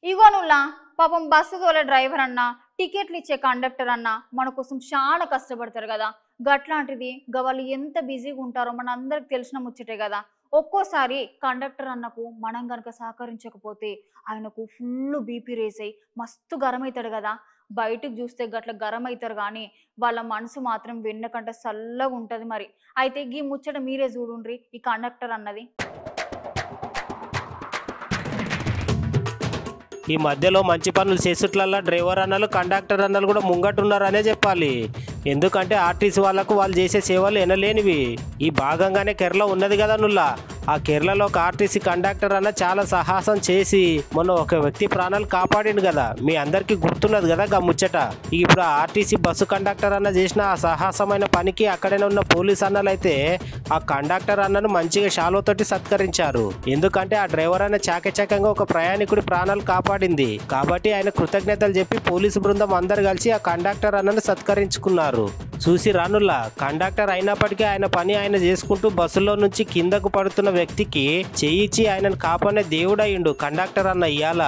ఇగోనుల్లా పాపం బస్సు తోలే డ్రైవర్ అన్నా టికెట్లు ఇచ్చే కండక్టర్ అన్నా మన కోసం చాలా కష్టపడతారు కదా. గట్లాంటిది వాళ్ళు ఎంత బిజీగా ఉంటారో మన అందరికి తెలిసిన ముచ్చటే కదా. ఒక్కోసారి కండక్టర్ అన్నకు మనం గనక సహకరించకపోతే ఆయనకు ఫుల్ బీపీ రేస్ అయ్యి మస్తు గరం అవుతాడు కదా. బయటకు చూస్తే గట్ల గరం అవుతారు కానీ వాళ్ళ మనసు మాత్రం వెన్నకంటే చల్లగా ఉంటుంది. మరి అయితే ఈ ముచ్చట మీరే చూడుండ్రి ఈ కండక్టర్ అన్నది. ఈ మధ్యలో మంచి పనులు చేసేట్లల్లా డ్రైవర్ అన్నలు కండక్టర్ అన్నలు కూడా ముంగట్టున్నారనే చెప్పాలి. ఎందుకంటే ఆర్టీసీ వాళ్ళకు వాళ్ళు చేసే సేవలు ఎనలేనివి. ఈ భాగంగానే కేరళ ఉన్నది కదా నుల్లా. ఆ కేరళలో ఒక ఆర్టీసీ కండక్టర్ అన్న చాలా సాహసం చేసి మొన్న ఒక వ్యక్తి ప్రాణాలు కాపాడిండు కదా. మీ అందరికీ గుర్తున్నది కదా గా ముచ్చట. ఇప్పుడు ఆ ఆర్టీసీ బస్సు కండక్టర్ అన్న చేసిన ఆ సాహసమైన పనికి అక్కడనే ఉన్న పోలీస్ అన్నలు అయితే ఆ కండక్టర్ అన్నను మంచిగా షాలోతోటి సత్కరించారు. ఎందుకంటే ఆ డ్రైవర్ అన్న చాకచక్యంగా ఒక ప్రయాణికుడి ప్రాణాలు కాపాడింది కాబట్టి ఆయన కృతజ్ఞతలు చెప్పి పోలీసు బృందం అందరు కలిసి ఆ కండక్టర్ అన్నను సత్కరించుకున్నారు. చూసి రానుల్లా కండక్టర్ అయినప్పటికీ ఆయన పని ఆయన చేసుకుంటూ బస్సులో నుంచి కిందకు పడుతున్న వ్యక్తికి చేయిచ్చి ఆయనను కాపాడే దేవుడయ్యిండు కండక్టర్ అన్న ఇయ్యాల.